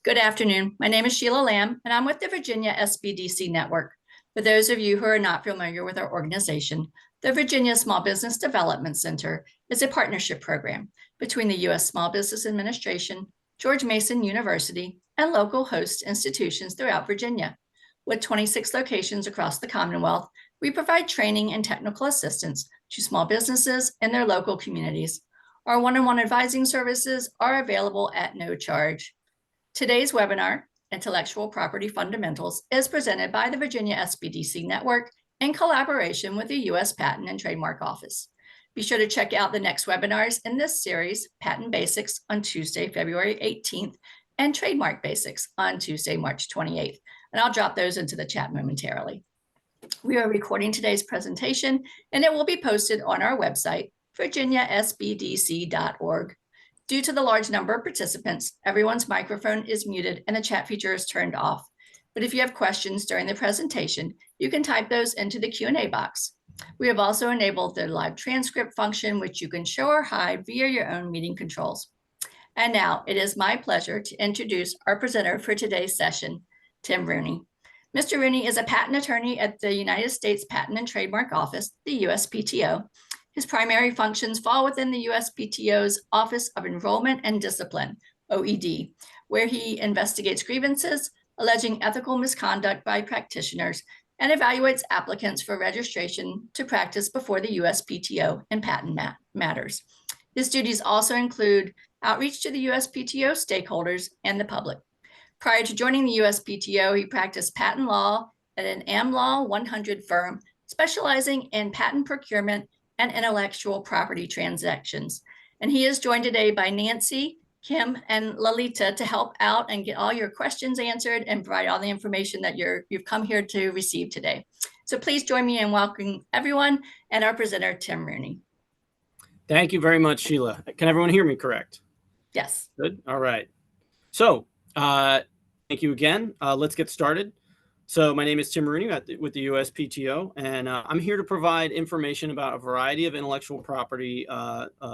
Good afternoon. My name is Sheila Lamb, and I'm with the Virginia SBDC Network. For those of you who are not familiar with our organization, the Virginia Small Business Development Center is a partnership program between the U.S. Small Business Administration, George Mason University, and local host institutions throughout Virginia. With 26 locations across the Commonwealth, we provide training and technical assistance to small businesses in their local communities. Our one-on-one advising services are available at no charge. Today's webinar, Intellectual Property Fundamentals, is presented by the Virginia SBDC Network in collaboration with the U.S. Patent and Trademark Office. Be sure to check out the next webinars in this series, Patent Basics on Tuesday, February 18th, and Trademark Basics on Tuesday, March 28th. And I'll drop those into the chat momentarily. We are recording today's presentation, and it will be posted on our website, virginiasbdc.org. Due to the large number of participants, everyone's microphone is muted and the chat feature is turned off. But if you have questions during the presentation, you can type those into the Q&A box. We have also enabled the live transcript function, which you can show or hide via your own meeting controls. And now it is my pleasure to introduce our presenter for today's session, Tim Rooney. Mr. Rooney is a patent attorney at the United States Patent and Trademark Office, the USPTO. His primary functions fall within the USPTO's Office of Enrollment and Discipline, OED, where he investigates grievances alleging ethical misconduct by practitioners and evaluates applicants for registration to practice before the USPTO in patent matters. His duties also include outreach to the USPTO stakeholders and the public. Prior to joining the USPTO, he practiced patent law at an AmLaw 100 firm, specializing in patent procurement and intellectual property transactions. And he is joined today by Nancy, Kim, and Lalita to help out and get all your questions answered and provide all the information that you've come here to receive today. So please join me in welcoming everyone and our presenter, Tim Rooney. Thank you very much, Sheila. Can everyone hear me correct? Yes. Good. All right. So thank you again. Let's get started. So my name is Tim Rooney with the USPTO, and I'm here to provide information about a variety of intellectual property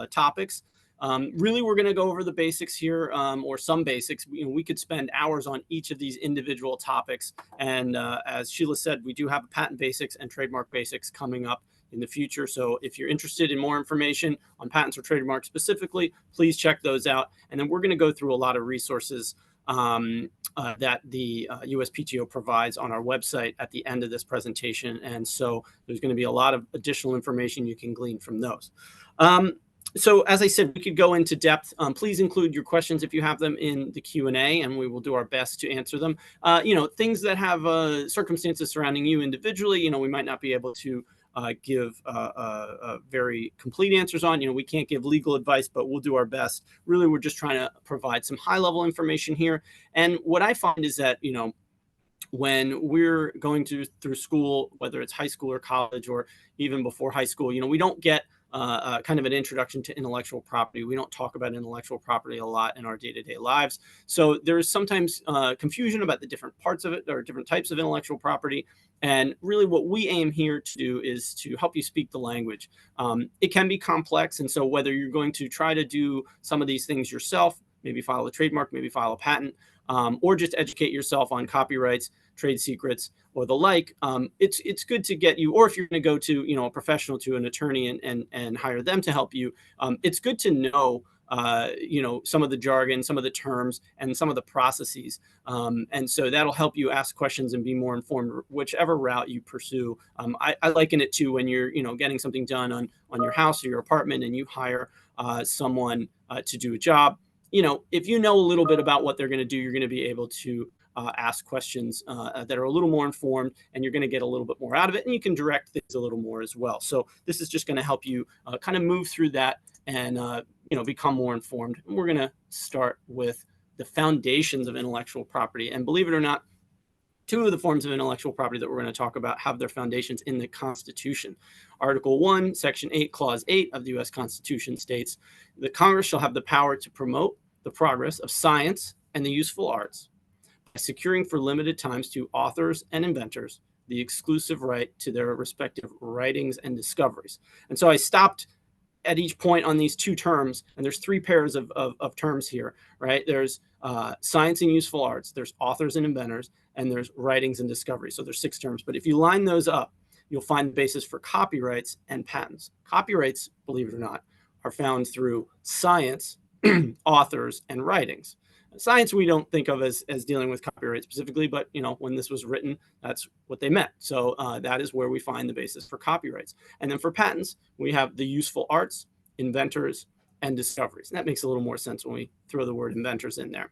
topics. Really, we're going to go over the basics here, or some basics. We could spend hours on each of these individual topics. And as Sheila said, we do have patent basics and trademark basics coming up in the future. So if you're interested in more information on patents or trademarks specifically, please check those out. And then we're going to go through a lot of resources that the USPTO provides on our website at the end of this presentation. And so there's going to be a lot of additional information you can glean from those. So as I said, we could go into depth. Please include your questions if you have them in the Q&A, and we will do our best to answer them. Things that have circumstances surrounding you individually, we might not be able to give very complete answers on. We can't give legal advice, but we'll do our best. Really, we're just trying to provide some high-level information here. And what I find is that, when we're going through school, whether it's high school or college or even before high school, we don't get kind of an introduction to intellectual property. We don't talk about intellectual property a lot in our day-to-day lives. So there's sometimes confusion about the different parts of it or different types of intellectual property. And really what we aim here to do is to help you speak the language. It can be complex. And so whether you're going to try to do some of these things yourself, maybe file a trademark, maybe file a patent, or just educate yourself on copyrights, trade secrets, or the like, it's good to get you, or if you're going to go to a professional, to an attorney and hire them to help you, it's good to know some of the jargon, some of the terms, and some of the processes. And so that'll help you ask questions and be more informed, whichever route you pursue. I liken it to when you're getting something done on your house or your apartment, and you hire someone to do a job. If you know a little bit about what they're going to do, you're going to be able to ask questions that are a little more informed, and you're going to get a little bit more out of it, and you can direct things a little more as well. So this is just going to help you kind of move through that and become more informed. And we're going to start with the foundations of intellectual property. And believe it or not, two of the forms of intellectual property that we're going to talk about have their foundations in the Constitution. Article 1, Section 8, Clause 8 of the U.S. Constitution states, "The Congress shall have the power to promote the progress of science and the useful arts by securing for limited times to authors and inventors the exclusive right to their respective writings and discoveries." And so I stopped at each point on these two terms, and there's three pairs of terms here, right? There's science and useful arts, there's authors and inventors, and there's writings and discoveries. So there's 6 terms. But if you line those up, you'll find the basis for copyrights and patents. Copyrights, believe it or not, are found through science, authors, and writings. Science we don't think of as dealing with copyright specifically, but when this was written, that's what they meant. So that is where we find the basis for copyrights. And then for patents, we have the useful arts, inventors, and discoveries. And that makes a little more sense when we throw the word inventors in there.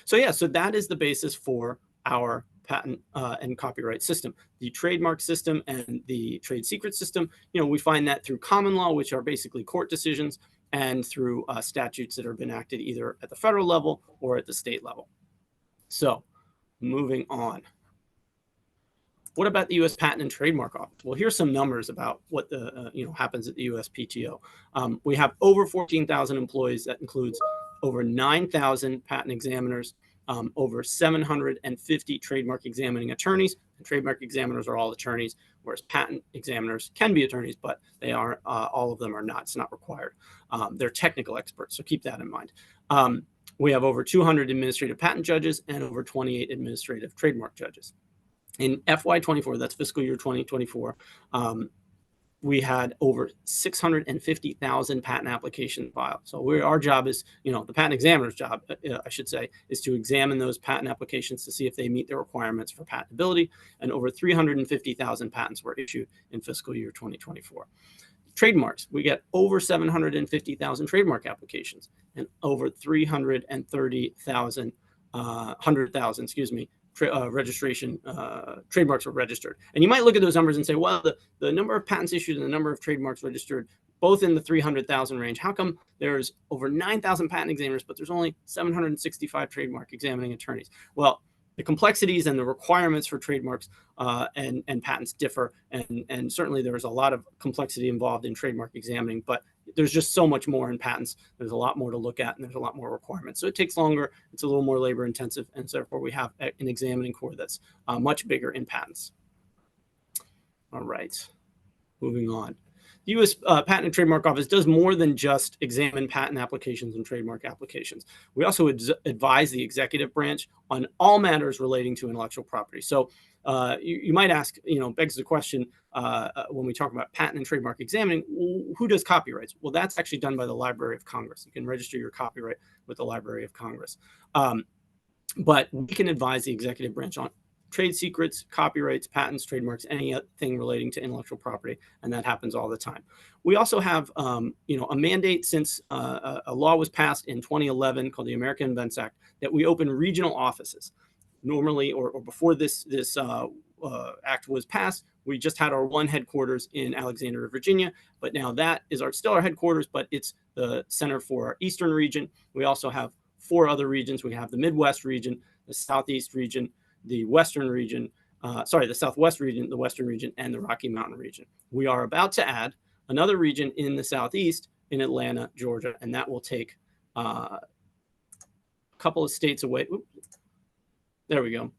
So that is the basis for our patent and copyright system. The trademark system and the trade secret system, we find that through common law, which are basically court decisions, and through statutes that have been enacted either at the federal level or at the state level. So moving on. What about the U.S. Patent and Trademark Office? Well, here's some numbers about what happens at the USPTO. We have over 14,000 employees. That includes over 9,000 patent examiners, over 750 trademark examining attorneys. And trademark examiners are all attorneys, whereas patent examiners can be attorneys, but they are all of them are not. It's not required. They're technical experts, so keep that in mind. We have over 200 administrative patent judges and over 28 administrative trademark judges. In FY24, that's fiscal year 2024, we had over 650,000 patent applications filed. So our job is, the patent examiner's job, I should say, is to examine those patent applications to see if they meet the requirements for patentability. And over 350,000 patents were issued in fiscal year 2024. Trademarks, we get over 750,000 trademark applications and over 330,000, registration trademarks were registered. And you might look at those numbers and say, well, the number of patents issued and the number of trademarks registered, both in the 300,000 range. How come there's over 9,000 patent examiners, but there's only 765 trademark examining attorneys? Well, the complexities and the requirements for trademarks and patents differ. And certainly there's a lot of complexity involved in trademark examining, but there's just so much more in patents. There's a lot more to look at, and there's a lot more requirements. So it takes longer. It's a little more labor intensive. And so therefore we have an examining corps that's much bigger in patents. All right, moving on. The U.S. Patent and Trademark Office does more than just examine patent applications and trademark applications. We also advise the executive branch on all matters relating to intellectual property. So you might ask, begs the question when we talk about patent and trademark examining, who does copyrights? Well, that's actually done by the Library of Congress. You can register your copyright with the Library of Congress. But we can advise the executive branch on trade secrets, copyrights, patents, trademarks, anything relating to intellectual property, and that happens all the time. We also have, a mandate since a law was passed in 2011 called the American Invents Act that we open regional offices. Normally, or before this act was passed, we just had our one headquarters in Alexandria, Virginia, but now that is still our headquarters, but it's the center for our Eastern region. We also have 4 other regions. We have the Midwest region, the Southeast region, the Western region, the Southwest region, the Western region, and the Rocky Mountain region. We are about to add another region in the Southeast in Atlanta, Georgia, and that will take a couple of states away. Oops. There we go.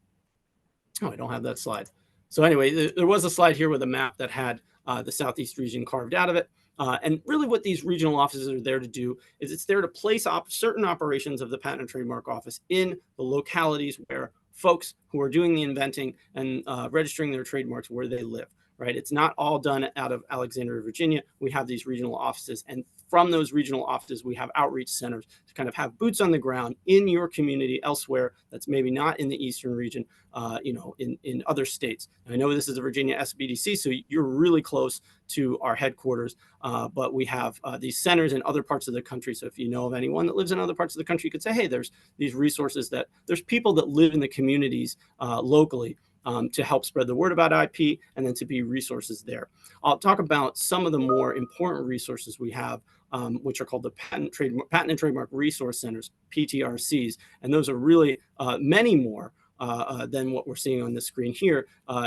Oh, I don't have that slide. So anyway, there was a slide here with a map that had the Southeast region carved out of it. And really what these regional offices are there to do is it's there to place certain operations of the Patent and Trademark Office in the localities where folks who are doing the inventing and registering their trademarks where they live, right? It's not all done out of Alexandria, Virginia. We have these regional offices, and from those regional offices, we have outreach centers to kind of have boots on the ground in your community elsewhere that's maybe not in the Eastern region, in other states. And I know this is a Virginia SBDC, so you're really close to our headquarters, but we have these centers in other parts of the country. So if you know of anyone that lives in other parts of the country, you could say, hey, there's these resources there's people that live in the communities locally to help spread the word about IP and then to be resources there. I'll talk about some of the more important resources we have, which are called the Patent and Trademark Resource Centers, PTRCs. And those are really many more than what we're seeing on the screen here.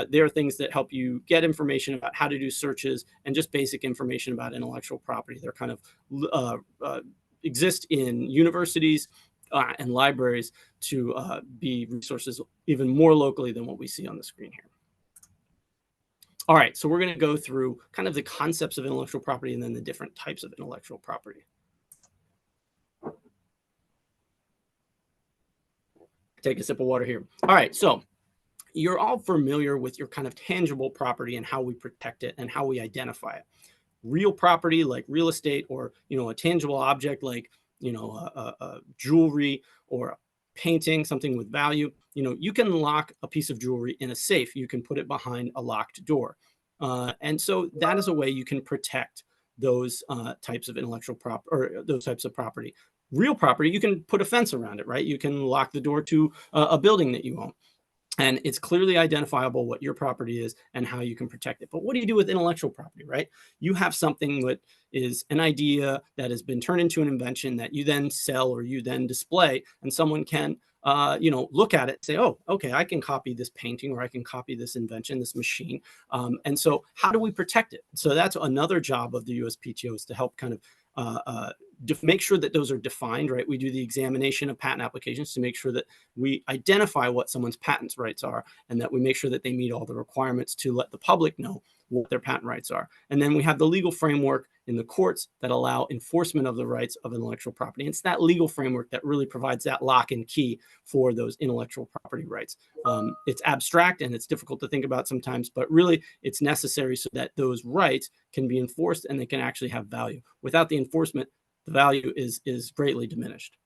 They are things that help you get information about how to do searches and just basic information about intellectual property. They're kind of exist in universities and libraries to be resources even more locally than what we see on the screen here. All right, so we're going to go through kind of the concepts of intellectual property and then the different types of intellectual property. Take a sip of water here. All right, so you're all familiar with your kind of tangible property and how we protect it and how we identify it. Real property like real estate, or a tangible object like jewelry or a painting, something with value. You can lock a piece of jewelry in a safe. You can put it behind a locked door, and so that is a way you can protect those types of intellectual property, or those types of property. Real property, you can put a fence around it, right? You can lock the door to a building that you own. And it's clearly identifiable what your property is and how you can protect it. But what do you do with intellectual property, right? You have something that is an idea that has been turned into an invention that you then sell or you then display, and someone can, look at it and say, oh, okay, I can copy this painting, or I can copy this invention, this machine. And so how do we protect it? So that's another job of the USPTO, is to help kind of make sure that those are defined, right? We do the examination of patent applications to make sure that we identify what someone's patent rights are, and that we make sure that they meet all the requirements to let the public know what their patent rights are. And then we have the legal framework in the courts that allow enforcement of the rights of intellectual property. And it's that legal framework that really provides that lock and key for those intellectual property rights. It's abstract and it's difficult to think about sometimes, but really it's necessary so that those rights can be enforced and they can actually have value. Without the enforcement, the value is greatly diminished.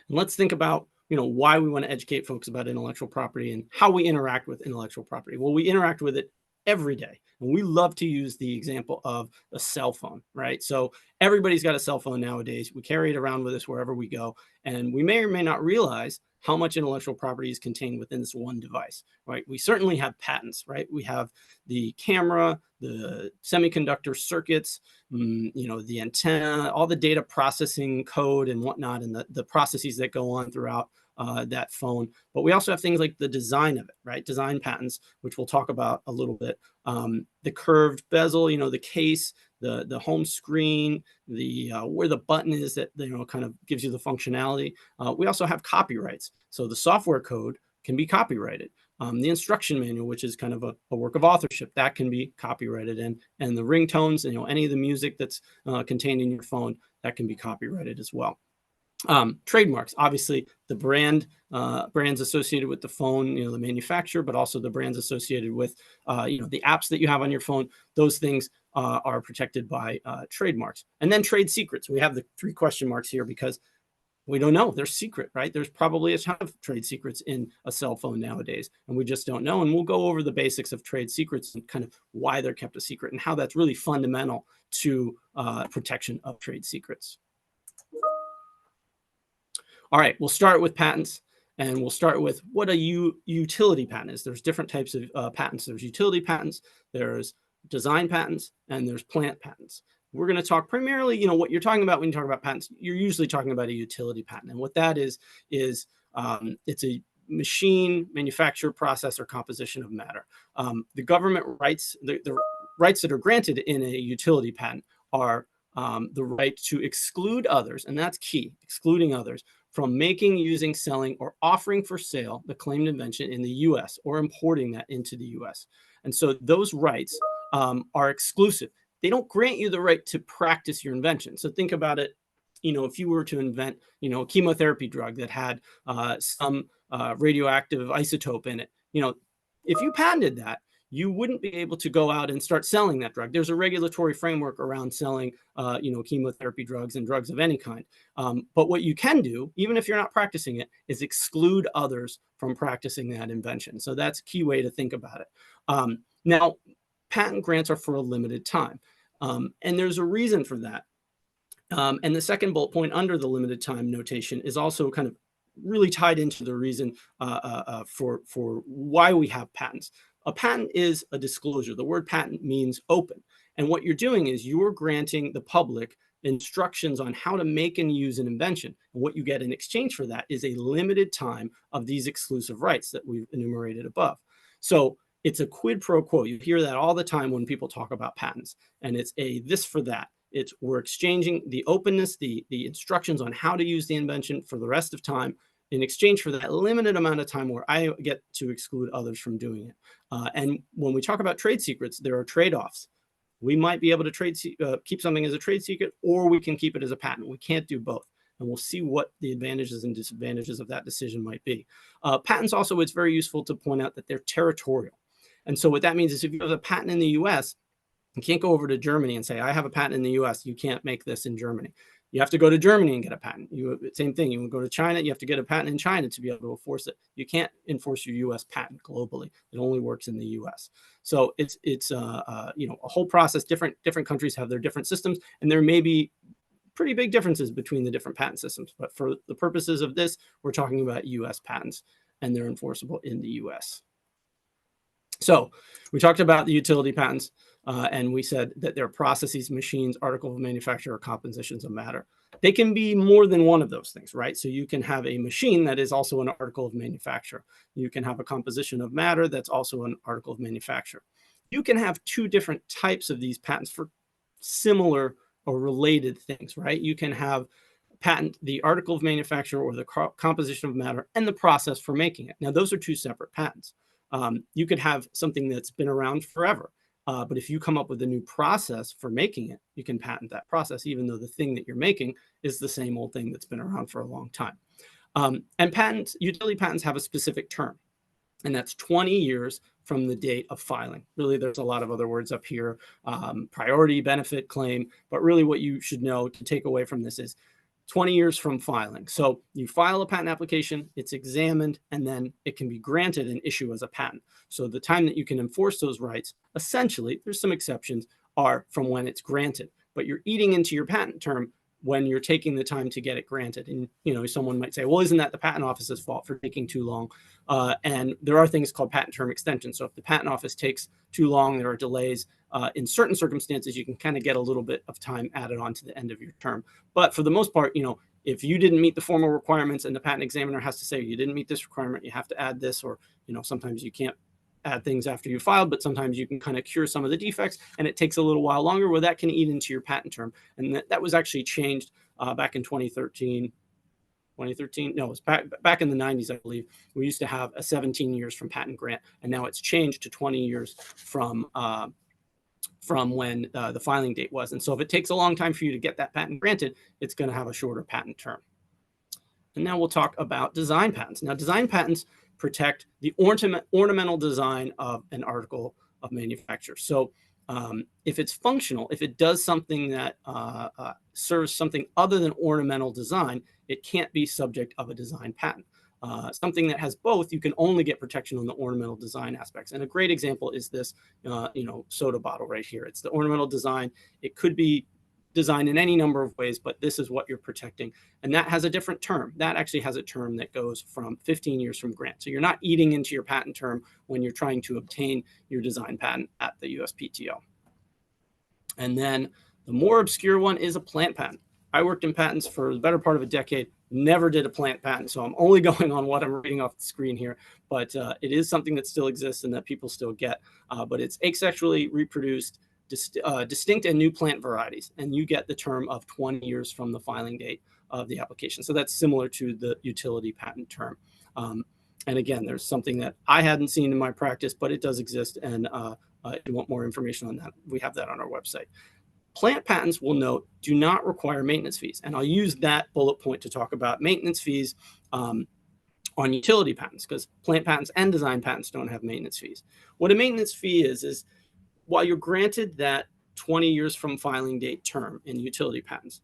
And let's think about why we want to educate folks about intellectual property and how we interact with intellectual property. Well, we interact with it every day. And we love to use the example of a cell phone, right? So everybody's got a cell phone nowadays. We carry it around with us wherever we go. And we may or may not realize how much intellectual property is contained within this one device, right? We certainly have patents, right? We have the camera, the semiconductor circuits, the antenna, all the data processing code and whatnot, and the processes that go on throughout that phone. But we also have things like the design of it, right? Design patents, which we'll talk about a little bit. The curved bezel, the case, the home screen, the where the button is that kind of gives you the functionality. We also have copyrights. So the software code can be copyrighted. The instruction manual, which is kind of a work of authorship, that can be copyrighted, and the ringtones, any of the music that's contained in your phone, that can be copyrighted as well. Trademarks, obviously the brands associated with the phone, the manufacturer, but also the brands associated with, the apps that you have on your phone. Those things are protected by trademarks. And then trade secrets. We have the 3 question marks here because we don't know. They're secret, right? There's probably a ton of trade secrets in a cell phone nowadays, and we just don't know. And we'll go over the basics of trade secrets and kind of why they're kept a secret and how that's really fundamental to protection of trade secrets. All right, we'll start with patents, and we'll start with what a utility patent is. There's different types of patents. There's utility patents, there's design patents, and there's plant patents. We're going to talk primarily, what you're talking about when you talk about patents, you're usually talking about a utility patent. And what that is it's a machine, manufacture, process, or composition of matter. The government rights, the rights that are granted in a utility patent are the right to exclude others, and that's key, excluding others from making, using, selling, or offering for sale the claimed invention in the U.S. or importing that into the U.S. And so those rights are exclusive. They don't grant you the right to practice your invention. So think about it, if you were to invent, a chemotherapy drug that had some radioactive isotope in it, if you patented that, you wouldn't be able to go out and start selling that drug. There's a regulatory framework around selling, chemotherapy drugs and drugs of any kind. But what you can do, even if you're not practicing it, is exclude others from practicing that invention. So that's a key way to think about it. Now, patent grants are for a limited time. And there's a reason for that. And the second bullet point under the limited time notation is also kind of really tied into the reason for why we have patents. A patent is a disclosure. The word patent means open. And what you're doing is you're granting the public instructions on how to make and use an invention. And what you get in exchange for that is a limited time of these exclusive rights that we've enumerated above. So it's a quid pro quo. You hear that all the time when people talk about patents, and it's a this for that. We're exchanging the openness, the instructions on how to use the invention for the rest of time, in exchange for that limited amount of time where I get to exclude others from doing it. And when we talk about trade secrets, there are trade-offs. We might be able to keep something as a trade secret, or we can keep it as a patent. We can't do both. And we'll see what the advantages and disadvantages of that decision might be. Patents also, it's very useful to point out that they're territorial. And so what that means is if you have a patent in the US, you can't go over to Germany and say, I have a patent in the US, you can't make this in Germany. You have to go to Germany and get a patent. Same thing, you would go to China, you have to get a patent in China to be able to enforce it. You can't enforce your US patent globally. It only works in the US. So it's a whole process. Different countries have their different systems, and there may be pretty big differences between the different patent systems. But for the purposes of this, we're talking about US patents, and they're enforceable in the US. So we talked about the utility patents, and we said that they're processes, machines, articles of manufacture, or compositions of matter. They can be more than one of those things, right? So you can have a machine that is also an article of manufacture. You can have a composition of matter that's also an article of manufacture. You can have two different types of these patents for similar or related things, right? You can have patent the article of manufacture or the composition of matter and the process for making it. Now, those are two separate patents. You could have something that's been around forever, but if you come up with a new process for making it, you can patent that process, even though the thing that you're making is the same old thing that's been around for a long time. And utility patents have a specific term, and that's 20 years from the date of filing. Really, there's a lot of other words up here, priority, benefit, claim, but really what you should know to take away from this is 20 years from filing. So you file a patent application, it's examined, and then it can be granted and issue as a patent. So the time that you can enforce those rights, essentially, there's some exceptions, are from when it's granted. But you're eating into your patent term when you're taking the time to get it granted. And someone might say, well, isn't that the patent office's fault for taking too long? And there are things called patent term extension. So if the patent office takes too long, there are delays. In certain circumstances, you can kind of get a little bit of time added on to the end of your term. But for the most part, if you didn't meet the formal requirements and the patent examiner has to say you didn't meet this requirement, you have to add this, or sometimes you can't add things after you filed, but sometimes you can kind of cure some of the defects, and it takes a little while longer. Well, that can eat into your patent term, and that was actually changed back in 2013. No, it was back in the 90s, I believe. We used to have a 17 years from patent grant, and now it's changed to 20 years from when the filing date was. And so if it takes a long time for you to get that patent granted, it's going to have a shorter patent term. And now we'll talk about design patents. Now, design patents protect the ornamental design of an article of manufacture. So if it's functional, if it does something that serves something other than ornamental design, it can't be subject of a design patent. Something that has both, you can only get protection on the ornamental design aspects. And a great example is this, soda bottle right here. It's the ornamental design. It could be designed in any number of ways, but this is what you're protecting. And that has a different term. That actually has a term that goes from 15 years from grant. So you're not eating into your patent term when you're trying to obtain your design patent at the USPTO. And then the more obscure one is a plant patent. I worked in patents for the better part of a decade, never did a plant patent. So I'm only going on what I'm reading off the screen here, but it is something that still exists and that people still get. But it's asexually reproduced, distinct and new plant varieties. And you get the term of 20 years from the filing date of the application. So that's similar to the utility patent term. And again, there's something that I hadn't seen in my practice, but it does exist. And if you want more information on that, we have that on our website. Plant patents, will note, do not require maintenance fees. And I'll use that bullet point to talk about maintenance fees on utility patents, because plant patents and design patents don't have maintenance fees. What a maintenance fee is while you're granted that 20 years from filing date term in utility patents,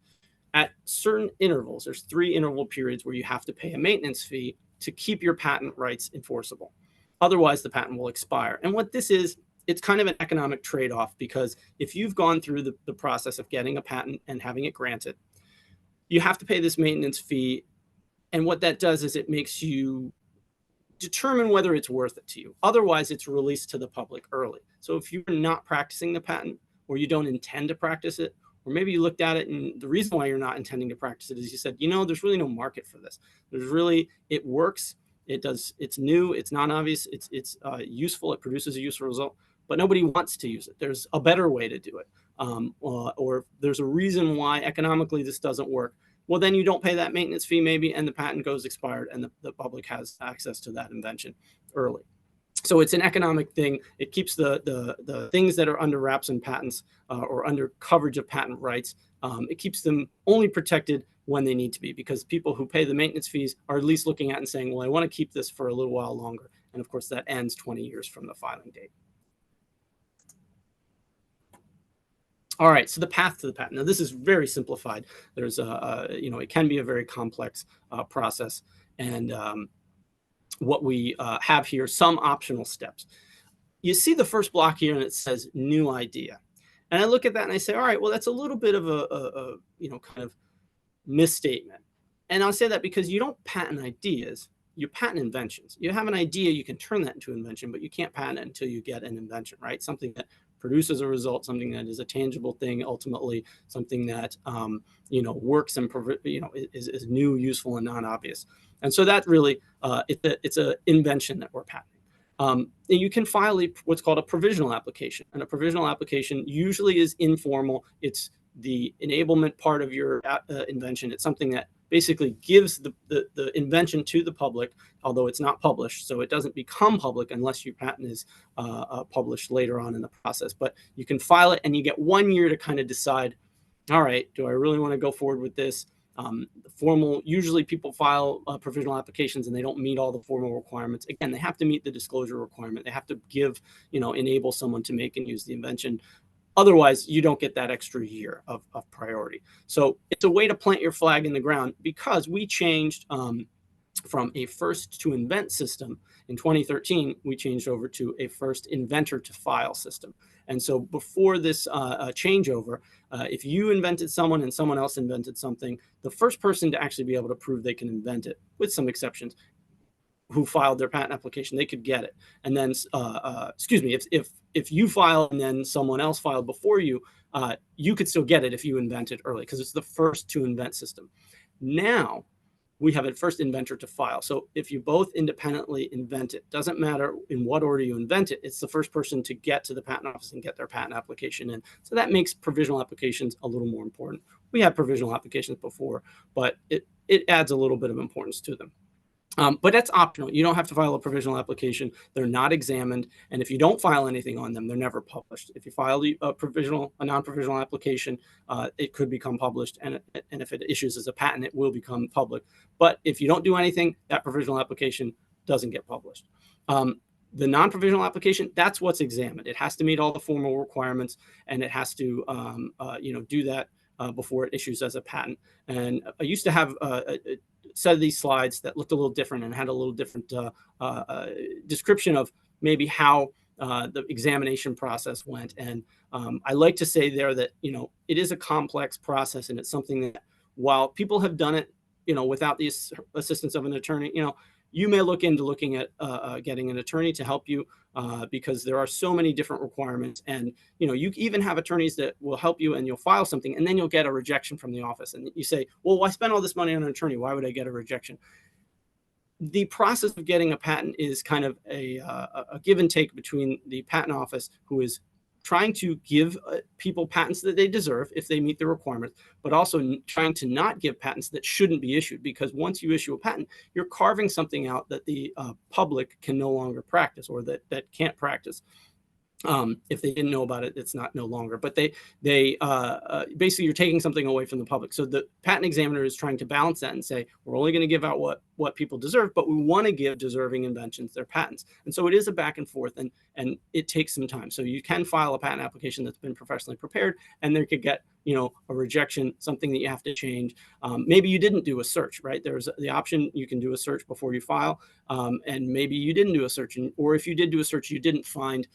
at certain intervals, there's 3 interval periods where you have to pay a maintenance fee to keep your patent rights enforceable. Otherwise, the patent will expire. And what this is, it's kind of an economic trade-off, because if you've gone through the process of getting a patent and having it granted, you have to pay this maintenance fee. And what that does is it makes you determine whether it's worth it to you. Otherwise, it's released to the public early. So if you're not practicing the patent, or you don't intend to practice it, or maybe you looked at it and the reason why you're not intending to practice it is you said, there's really no market for this. It works. It's new. It's non-obvious. It's useful. It produces a useful result, but nobody wants to use it. There's a better way to do it. Or there's a reason why economically this doesn't work. well, then you don't pay that maintenance fee maybe, and the patent goes expired, and the public has access to that invention early. So it's an economic thing. It keeps the things that are under wraps in patents or under coverage of patent rights, it keeps them only protected when they need to be, because people who pay the maintenance fees are at least looking at and saying, well, I want to keep this for a little while longer. And of course, that ends 20 years from the filing date. All right, so the path to the patent. Now, this is very simplified. There's it can be a very complex process. And what we have here, some optional steps. You see the first block here, and it says new idea. And I look at that and I say, all right, well, that's a little bit of a kind of misstatement. And I'll say that because you don't patent ideas, you patent inventions. You have an idea, you can turn that into an invention, but you can't patent it until you get an invention, right? Something that produces a result, something that is a tangible thing, ultimately something that works and is new, useful, and non-obvious. And so that really it's an invention that we're patenting. And you can file what's called a provisional application, and a provisional application usually is informal. It's the enablement part of your invention. It's something that basically gives the invention to the public, although it's not published. So it doesn't become public unless your patent is published later on in the process. But you can file it, and you get 1 year to kind of decide, all right, do I really want to go forward with this? Usually people file provisional applications and they don't meet all the formal requirements. Again, they have to meet the disclosure requirement. They have to enable someone to make and use the invention. Otherwise, you don't get that extra year of priority. So it's a way to plant your flag in the ground, because we changed from a first to invent system in 2013, we changed over to a first inventor to file system. And so before this changeover, if you invented someone and someone else invented something, the first person to actually be able to prove they can invent it, with some exceptions, who filed their patent application, they could get it. And then, if you file and then someone else filed before you, you could still get it if you invent it early, because it's the first to invent system. Now, we have a first inventor to file. So if you both independently invent it, doesn't matter in what order you invent it, it's the first person to get to the patent office and get their patent application in. So that makes provisional applications a little more important. We had provisional applications before, but it adds a little bit of importance to them. But that's optional. You don't have to file a provisional application. They're not examined. And if you don't file anything on them, they're never published. If you file a non-provisional application, it could become published. And if it issues as a patent, it will become public. But if you don't do anything, that provisional application doesn't get published. The non-provisional application, that's what's examined. It has to meet all the formal requirements, and it has to do that before it issues as a patent. And I used to have a set of these slides that looked a little different and had a little different description of maybe how the examination process went. And I like to say there that, it is a complex process, and it's something that, while people have done it, without the assistance of an attorney, you may look into looking at getting an attorney to help you because there are so many different requirements. And, you even have attorneys that will help you, and you'll file something and then you'll get a rejection from the office. And you say, well, why spend all this money on an attorney? Why would I get a rejection? The process of getting a patent is kind of a give and take between the patent office, who is trying to give people patents that they deserve if they meet the requirements, but also trying to not give patents that shouldn't be issued, because once you issue a patent, you're carving something out that the public can no longer practice, or that can't practice. If they didn't know about it, it's no longer. But they basically, you're taking something away from the public. So the patent examiner is trying to balance that and say, we're only going to give out what people deserve, but we want to give deserving inventions their patents. And so it is a back and forth, and it takes some time. So you can file a patent application that's been professionally prepared, and there could get a rejection, something that you have to change. Maybe you didn't do a search, right? There's the option, you can do a search before you file, and maybe you didn't do a search, or if you did do a search, you didn't find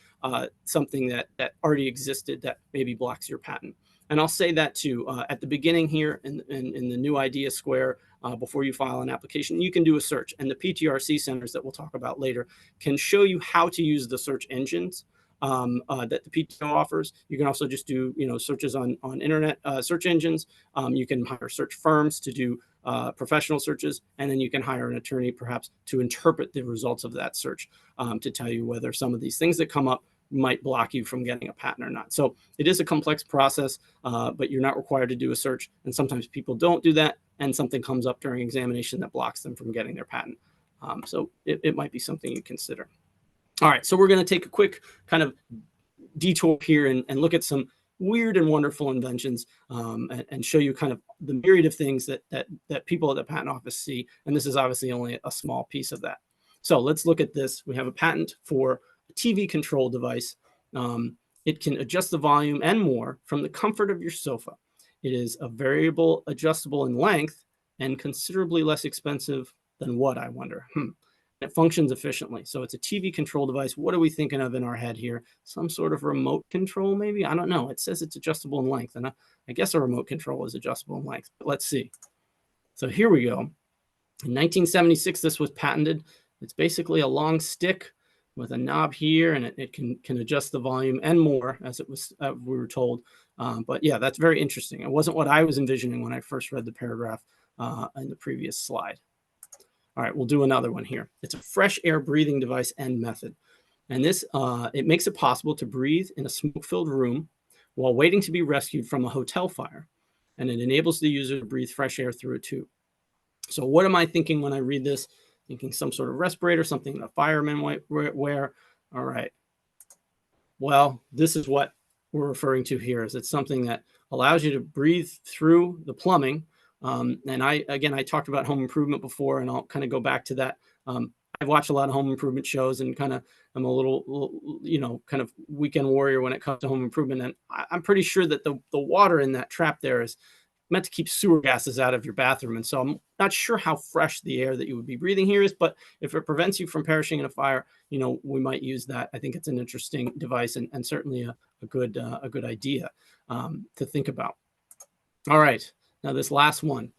something that already existed that maybe blocks your patent. And I'll say that too, at the beginning here in the new idea square, before you file an application, you can do a search, and the PTRC centers that we'll talk about later can show you how to use the search engines that the PTO offers. You can also just do searches on internet search engines. You can hire search firms to do professional searches, and then you can hire an attorney perhaps to interpret the results of that search to tell you whether some of these things that come up might block you from getting a patent or not. So it is a complex process, but you're not required to do a search. And sometimes people don't do that, and something comes up during examination that blocks them from getting their patent. So it might be something you consider. All right, so we're going to take a quick kind of detour here and look at some weird and wonderful inventions, and show you kind of the myriad of things that people at the patent office see. And this is obviously only a small piece of that. So let's look at this. We have a patent for a TV control device. It can adjust the volume and more from the comfort of your sofa. It is a variable adjustable in length and considerably less expensive than what, I wonder? It functions efficiently. So it's a TV control device. What are we thinking of in our head here? Some sort of remote control, maybe? I don't know. It says it's adjustable in length, and I guess a remote control is adjustable in length, but let's see. So here we go. In 1976, this was patented. It's basically a long stick with a knob here, and it can adjust the volume and more, as it was we were told. But yeah, that's very interesting. It wasn't what I was envisioning when I first read the paragraph in the previous slide. All right, we'll do another one here. It's a fresh air breathing device and method. And this, it makes it possible to breathe in a smoke-filled room while waiting to be rescued from a hotel fire. And it enables the user to breathe fresh air through a tube. So what am I thinking when I read this? Thinking some sort of respirator, something that a fireman might wear. All right. Well, this is what we're referring to here. Is it's something that allows you to breathe through the plumbing. And I talked about home improvement before, and I'll kind of go back to that. I've watched a lot of home improvement shows, and kind of I'm a little, kind of weekend warrior when it comes to home improvement. And I'm pretty sure that the water in that trap there is meant to keep sewer gases out of your bathroom. And so I'm not sure how fresh the air that you would be breathing here is, but if it prevents you from perishing in a fire, we might use that. I think it's an interesting device, and certainly a good idea to think about. All right. Now, this last one,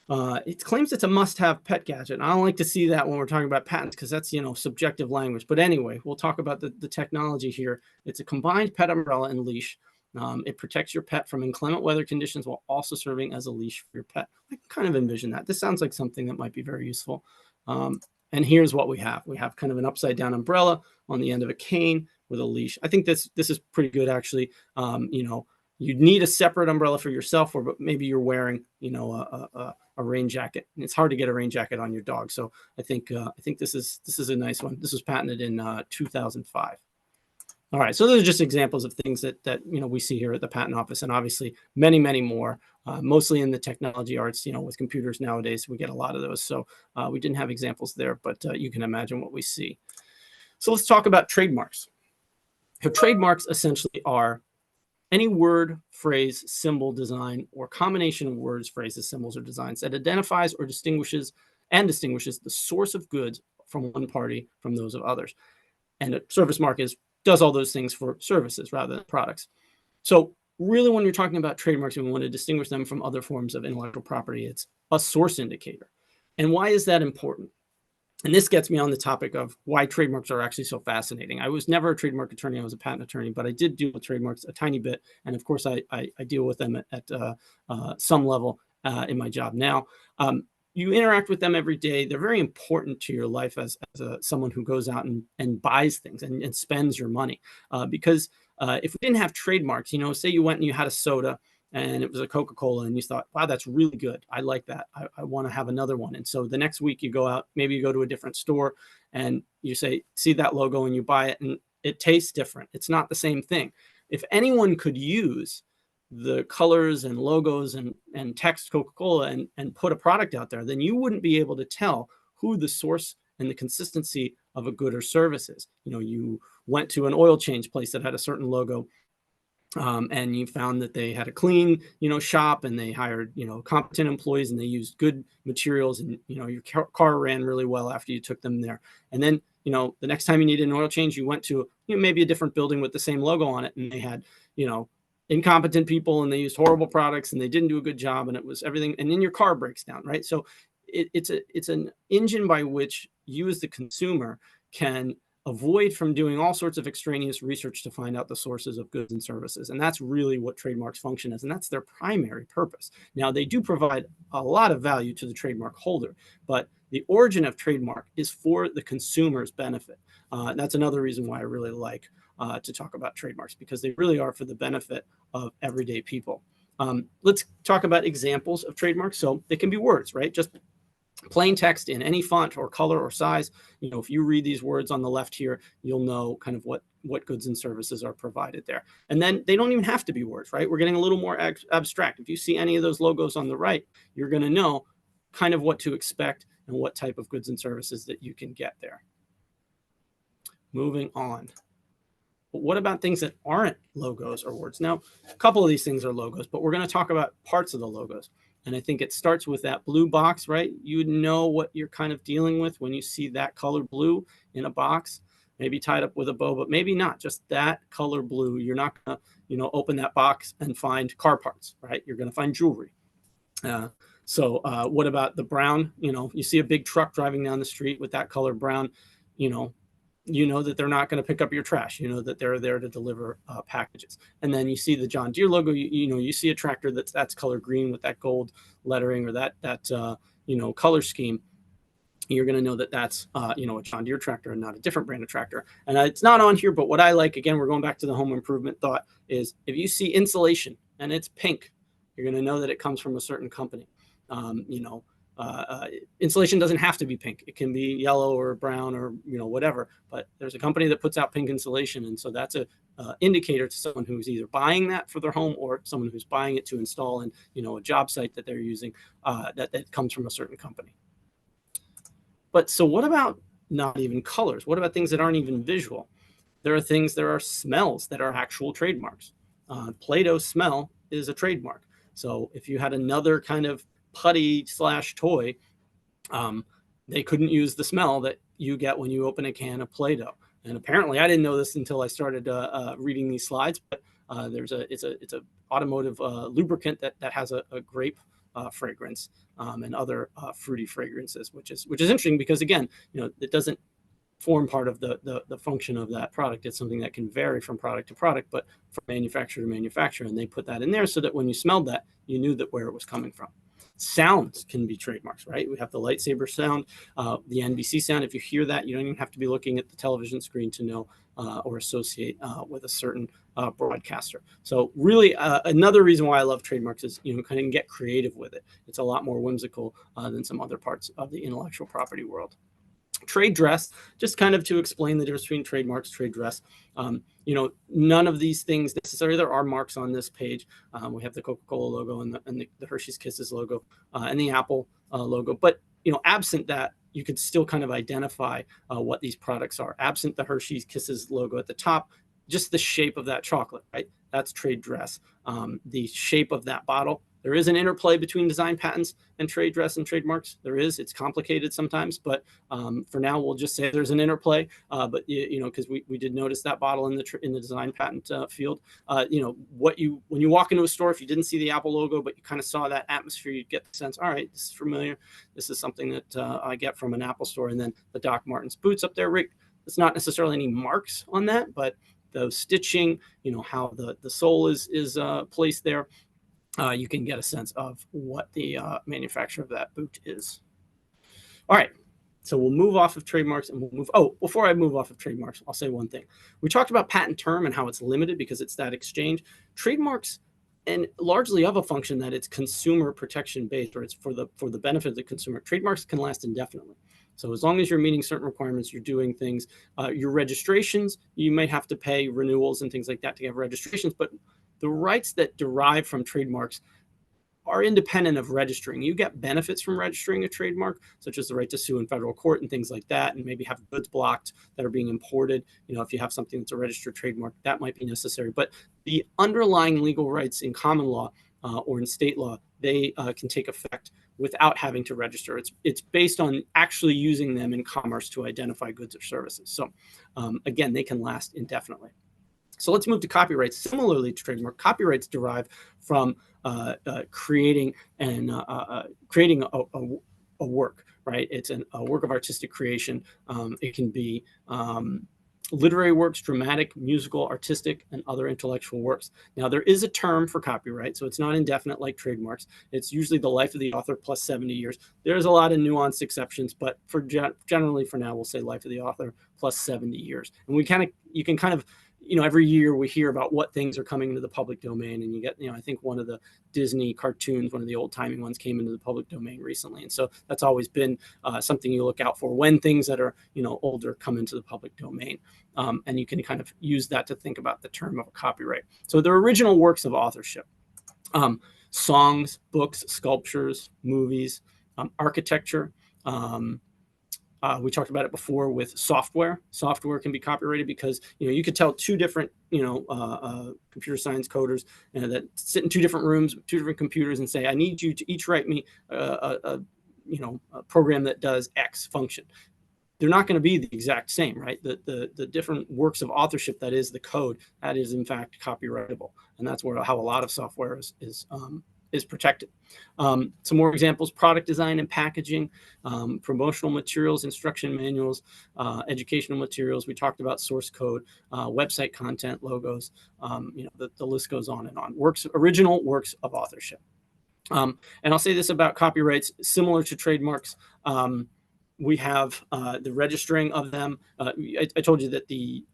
it claims it's a must-have pet gadget. And I don't like to see that when we're talking about patents, because that's, subjective language. But anyway, we'll talk about the technology here. It's a combined pet umbrella and leash. It protects your pet from inclement weather conditions while also serving as a leash for your pet. I can kind of envision that. This sounds like something that might be very useful. And here's what we have. We have kind of an upside-down umbrella on the end of a cane with a leash. I think this is pretty good, actually. You'd need a separate umbrella for yourself, but maybe you're wearing, a rain jacket. And it's hard to get a rain jacket on your dog. So I think this is a nice one. This was patented in 2005. All right, so those are just examples of things that we see here at the patent office, and obviously many, many more, mostly in the technology arts. With computers nowadays, we get a lot of those. So we didn't have examples there, but you can imagine what we see. So let's talk about trademarks. So trademarks essentially are any word, phrase, symbol, design, or combination of words, phrases, symbols, or designs that identifies or distinguishes the source of goods from one party from those of others. And a service mark does all those things for services rather than products. So really, when you're talking about trademarks and we want to distinguish them from other forms of intellectual property, it's a source indicator. And why is that important? And this gets me on the topic of why trademarks are actually so fascinating. I was never a trademark attorney. I was a patent attorney, but I did deal with trademarks a tiny bit. And of course, I deal with them at some level in my job now. You interact with them every day. They're very important to your life as someone who goes out and buys things and spends your money. Because if we didn't have trademarks, say you went and you had a soda and it was a Coca-Cola and you thought, wow, that's really good. I like that. I want to have another one. And so the next week you go out, maybe you go to a different store and you see that logo and you buy it, and it tastes different. It's not the same thing. If anyone could use the colors and logos and text Coca-Cola and put a product out there, then you wouldn't be able to tell who the source and the consistency of a good or service is. You went to an oil change place that had a certain logo, and you found that they had a clean, shop, and they hired, competent employees, and they used good materials, and, your car ran really well after you took them there. And then, the next time you needed an oil change, you went to maybe a different building with the same logo on it, and they had, incompetent people, and they used horrible products, and they didn't do a good job, and it was everything. And then your car breaks down, right? So it's an engine by which you as the consumer can avoid from doing all sorts of extraneous research to find out the sources of goods and services. And that's really what trademarks function as, and that's their primary purpose. Now, they do provide a lot of value to the trademark holder, but the origin of trademark is for the consumer's benefit. That's another reason why I really like to talk about trademarks because they really are for the benefit of everyday people. Let's talk about examples of trademarks. So they can be words, right? Just plain text in any font or color or size. If you read these words on the left here, you'll know kind of what goods and services are provided there. And then they don't even have to be words, right? We're getting a little more abstract. If you see any of those logos on the right, you're going to know kind of what to expect and what type of goods and services that you can get there. Moving on. But what about things that aren't logos or words? Now, a couple of these things are logos, but we're going to talk about parts of the logos. And I think it starts with that blue box, right? You know what you're kind of dealing with when you see that color blue in a box, maybe tied up with a bow, but maybe not, just that color blue. You're not going to, open that box and find car parts, right? You're going to find jewelry. So what about the brown? You see a big truck driving down the street with that color brown, you know that they're not going to pick up your trash. You know that they're there to deliver packages. And then you see the John Deere logo. You see a tractor that's color green with that gold lettering or that color scheme. You're going to know that that's a John Deere tractor and not a different brand of tractor. And it's not on here, but what I like, again, we're going back to the home improvement thought, is if you see insulation and it's pink, you're going to know that it comes from a certain company. Insulation doesn't have to be pink. It can be yellow or brown or whatever, but there's a company that puts out pink insulation, and so that's a indicator to someone who's either buying that for their home or someone who's buying it to install in a job site that they're using, that comes from a certain company. But so what about not even colors? What about things that aren't even visual? There are smells that are actual trademarks. Play-Doh smell is a trademark. So if you had another kind of putty/toy, they couldn't use the smell that you get when you open a can of Play-Doh. And apparently, I didn't know this until I started reading these slides. But it's a automotive lubricant that has a grape fragrance and other fruity fragrances, which is interesting because again, it doesn't form part of the function of that product. It's something that can vary from product to product, but from manufacturer to manufacturer, and they put that in there so that when you smelled that, you knew that where it was coming from. Sounds can be trademarks, right? We have the lightsaber sound, the NBC sound. If you hear that, you don't even have to be looking at the television screen to know or associate with a certain broadcaster. So really, another reason why I love trademarks is kind of get creative with it. It's a lot more whimsical than some other parts of the intellectual property world. Trade dress, just kind of to explain the difference between trademarks, trade dress. None of these things necessarily, there are marks on this page. We have the Coca-Cola logo and the Hershey's Kisses logo and the Apple logo. But, absent that, you could still kind of identify what these products are. Absent the Hershey's Kisses logo at the top, just the shape of that chocolate, right? That's trade dress. The shape of that bottle. There is an interplay between design patents and trade dress and trademarks. There is. It's complicated sometimes, but for now we'll just say there's an interplay. But because we did notice that bottle in the design patent field. When you walk into a store, if you didn't see the Apple logo, but you kind of saw that atmosphere, you'd get the sense, all right, this is familiar. This is something that I get from an Apple store. And then the Doc Martens boots up there, Rick. It's not necessarily any marks on that, but the stitching, how the sole is placed there. You can get a sense of what the manufacturer of that boot is. All right, so we'll move off of trademarks and we'll move. Oh, before I move off of trademarks, I'll say one thing. We talked about patent term and how it's limited because it's that exchange. Trademarks, and largely of a function that it's consumer protection based, or it's for the benefit of the consumer. Trademarks can last indefinitely. So as long as you're meeting certain requirements, you're doing things. Your registrations, you may have to pay renewals and things like that to get registrations, but the rights that derive from trademarks are independent of registering. You get benefits from registering a trademark, such as the right to sue in federal court and things like that, and maybe have goods blocked that are being imported. If you have something that's a registered trademark, that might be necessary. But the underlying legal rights in common law or in state law, they can take effect without having to register. It's based on actually using them in commerce to identify goods or services. So again, they can last indefinitely. So let's move to copyrights. Similarly to trademark, copyrights derive from creating a work, right? It's a work of artistic creation. It can be literary works, dramatic, musical, artistic, and other intellectual works. Now, there is a term for copyright, so it's not indefinite like trademarks. It's usually the life of the author plus 70 years. There's a lot of nuanced exceptions, but generally for now, we'll say life of the author plus 70 years. And you can kind of every year we hear about what things are coming into the public domain, and you get, I think one of the Disney cartoons, one of the old timey ones, came into the public domain recently. And so that's always been something you look out for when things that are, older come into the public domain. And you can kind of use that to think about the term of a copyright. So they're original works of authorship. Songs, books, sculptures, movies, architecture. We talked about it before with software. Software can be copyrighted because you could tell two different computer science coders that sit in two different rooms, two different computers, and say, I need you to each write me a program that does X function. They're not going to be the exact same, right? The different works of authorship, that is the code, that is in fact copyrightable, and that's how a lot of software is protected. Some more examples: product design and packaging, promotional materials, instruction manuals, educational materials. We talked about source code, website content, logos. The list goes on and on. Original works of authorship. And I'll say this about copyrights, similar to trademarks. We have the registering of them. I told you that the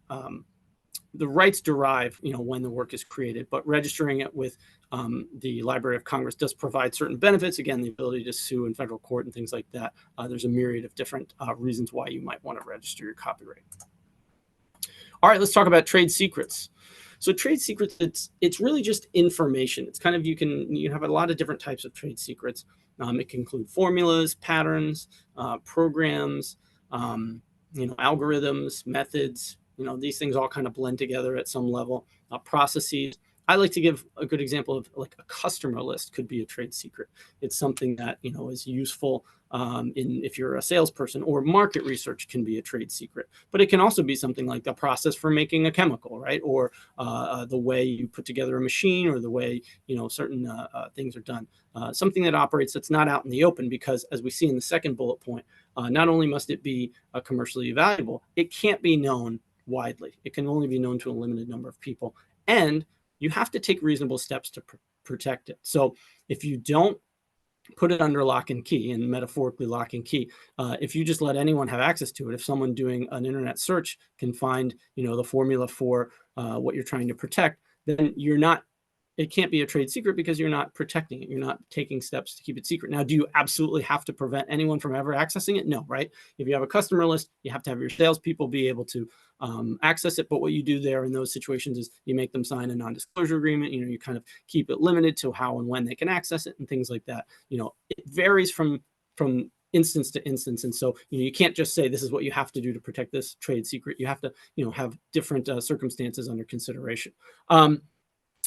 rights derive, when the work is created, but registering it with the Library of Congress does provide certain benefits. Again, the ability to sue in federal court and things like that. There's a myriad of different reasons why you might want to register your copyright. All right, let's talk about trade secrets. So trade secrets, it's really just information. It's kind of, you have a lot of different types of trade secrets. It can include formulas, patterns, programs, algorithms, methods. These things all kind of blend together at some level. Processes. I like to give a good example of, like, a customer list could be a trade secret. It's something that is useful if you're a salesperson, or market research can be a trade secret. But it can also be something like the process for making a chemical, right? Or the way you put together a machine, or the way certain things are done. Something that operates that's not out in the open, because as we see in the second bullet point, not only must it be commercially valuable, it can't be known widely. It can only be known to a limited number of people, and you have to take reasonable steps to protect it. So if you don't put it under lock and key, and metaphorically lock and key, if you just let anyone have access to it, if someone doing an internet search can find the formula for what you're trying to protect, then it can't be a trade secret, because you're not protecting it. You're not taking steps to keep it secret. Now, do you absolutely have to prevent anyone from ever accessing it? No, right? If you have a customer list, you have to have your salespeople be able to access it. But what you do there in those situations is you make them sign a non-disclosure agreement. You kind of keep it limited to how and when they can access it and things like that. It varies from instance to instance. And so, you can't just say this is what you have to do to protect this trade secret. You have to, have different circumstances under consideration.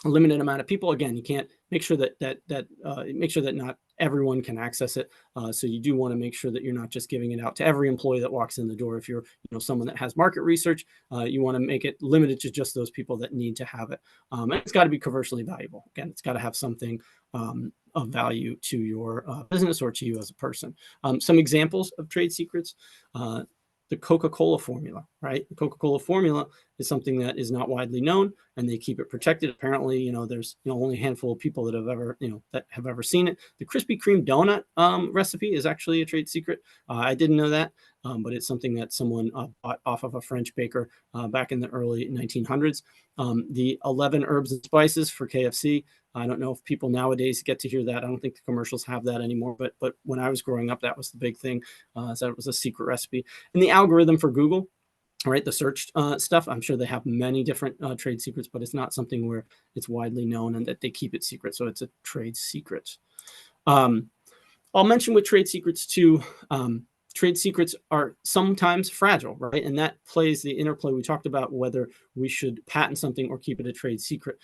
A limited amount of people. Again, you can't make sure that not everyone can access it. So you do want to make sure that you're not just giving it out to every employee that walks in the door. If you're someone that has market research, you want to make it limited to just those people that need to have it. And it's got to be commercially valuable. Again, it's got to have something of value to your business or to you as a person. Some examples of trade secrets. The Coca-Cola formula, right? The Coca-Cola formula is something that is not widely known, and they keep it protected. Apparently, there's only a handful of people that have ever seen it. The Krispy Kreme donut recipe is actually a trade secret. I didn't know that, but it's something that someone bought off of a French baker back in the early 1900s. The 11 herbs and spices for KFC. I don't know if people nowadays get to hear that. I don't think the commercials have that anymore. But when I was growing up, that was the big thing. So it was a secret recipe. And the algorithm for Google, right? The search stuff. I'm sure they have many different trade secrets, but it's not something where it's widely known and that they keep it secret. So it's a trade secret. I'll mention with trade secrets too. Trade secrets are sometimes fragile, right? And that plays the interplay. We talked about whether we should patent something or keep it a trade secret.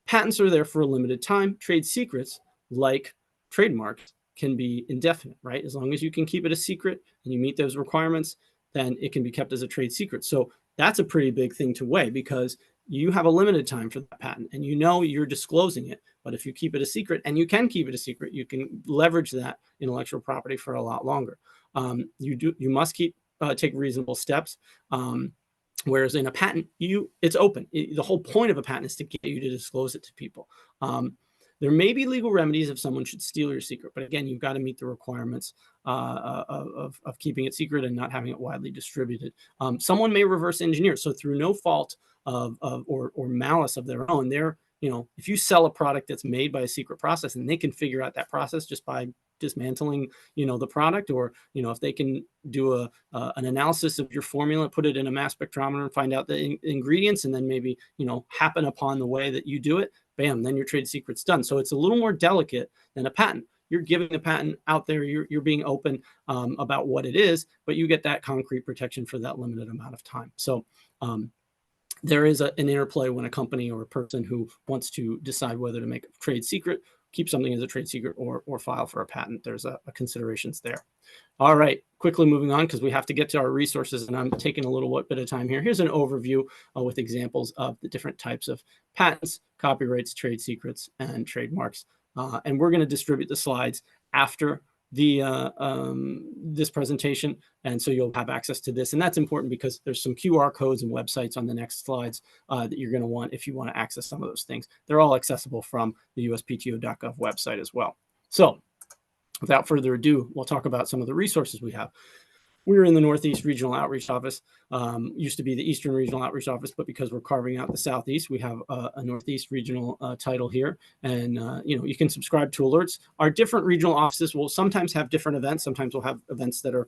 Patents are there for a limited time. Trade secrets, like trademarks, can be indefinite, right? As long as you can keep it a secret and you meet those requirements, then it can be kept as a trade secret. So that's a pretty big thing to weigh, because you have a limited time for that patent and you're disclosing it. But if you keep it a secret, and you can keep it a secret, you can leverage that intellectual property for a lot longer. You must take reasonable steps. Whereas in a patent, it's open. The whole point of a patent is to get you to disclose it to people. There may be legal remedies if someone should steal your secret, but again, you've got to meet the requirements of keeping it secret and not having it widely distributed. Someone may reverse engineer. So through no fault or malice of their own. They're, if you sell a product that's made by a secret process and they can figure out that process just by dismantling, the product, or, if they can do an analysis of your formula, put it in a mass spectrometer and find out the ingredients, and then maybe, happen upon the way that you do it, bam, then your trade secret's done. So it's a little more delicate than a patent. You're giving the patent out there, you're being open about what it is, but you get that concrete protection for that limited amount of time. So there is an interplay when a company or a person who wants to decide whether to make a trade secret, keep something as a trade secret, or file for a patent. There's a considerations there. All right, quickly moving on, because we have to get to our resources, and I'm taking a little bit of time here. Here's an overview with examples of the different types of patents, copyrights, trade secrets, and trademarks. And we're going to distribute the slides after this presentation, and so you'll have access to this. And that's important because there's some QR codes and websites on the next slides that you're going to want if you want to access some of those things. They're all accessible from the USPTO.gov website as well. So without further ado, we'll talk about some of the resources we have. We're in the Northeast Regional Outreach Office. Used to be the Eastern Regional Outreach Office, but because we're carving out the Southeast, we have a Northeast Regional title here. And you can subscribe to alerts. Our different regional offices will sometimes have different events. Sometimes we'll have events that are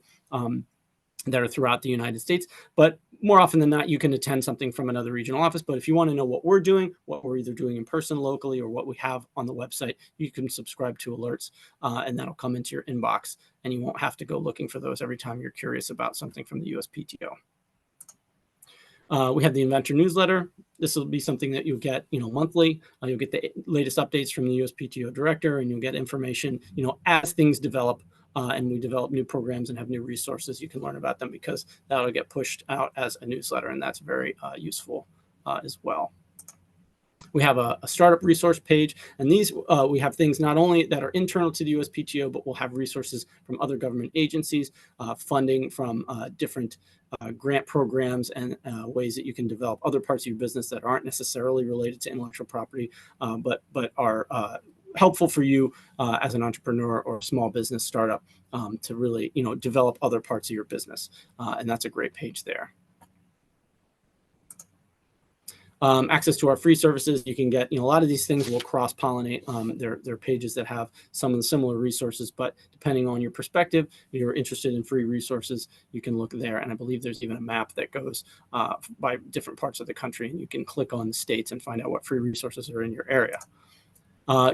throughout the United States, but more often than not, you can attend something from another regional office. But if you want to know what we're doing, what we're either doing in person locally or what we have on the website, you can subscribe to alerts, and that'll come into your inbox, and you won't have to go looking for those every time you're curious about something from the USPTO. We have the inventor newsletter. This will be something that you'll get, monthly. You'll get the latest updates from the USPTO director, and you'll get information, as things develop. And we develop new programs and have new resources. You can learn about them because that'll get pushed out as a newsletter, and that's very useful as well. We have a startup resource page, and these we have things not only that are internal to the USPTO, but we'll have resources from other government agencies, funding from different grant programs, and ways that you can develop other parts of your business that aren't necessarily related to intellectual property, but are helpful for you as an entrepreneur or a small business startup to really, develop other parts of your business. And that's a great page there. Access to our free services. You can get, a lot of these things will cross-pollinate. They're pages that have some of the similar resources, but depending on your perspective, if you're interested in free resources, you can look there. And I believe there's even a map that goes by different parts of the country, and you can click on the states and find out what free resources are in your area.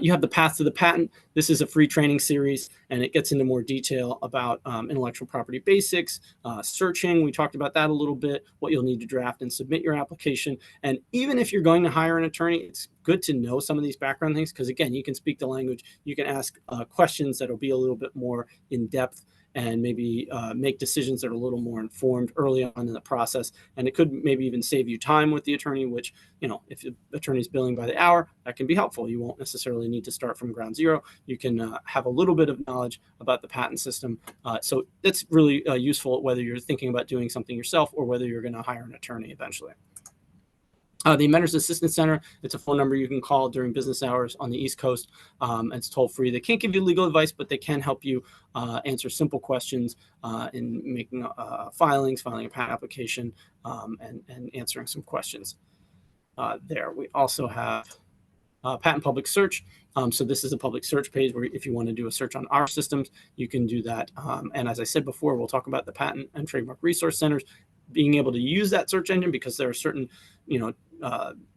You have the Path to the Patent. This is a free training series, and it gets into more detail about intellectual property basics, searching. We talked about that a little bit, what you'll need to draft and submit your application. And even if you're going to hire an attorney, it's good to know some of these background things because, again, you can speak the language. You can ask questions that will be a little bit more in depth and maybe make decisions that are a little more informed early on in the process. And it could maybe even save you time with the attorney, which, if the attorney's billing by the hour, that can be helpful. You won't necessarily need to start from ground zero. You can have a little bit of knowledge about the patent system. So that's really useful whether you're thinking about doing something yourself or whether you're going to hire an attorney eventually. The Inventors Assistance Center, it's a phone number you can call during business hours on the East Coast. It's toll-free. They can't give you legal advice, but they can help you answer simple questions in making filing a patent application, and answering some questions there. We also have Patent Public Search. So this is a public search page where if you want to do a search on our systems, you can do that. And as I said before, we'll talk about the Patent and Trademark Resource Centers, being able to use that search engine because there are certain,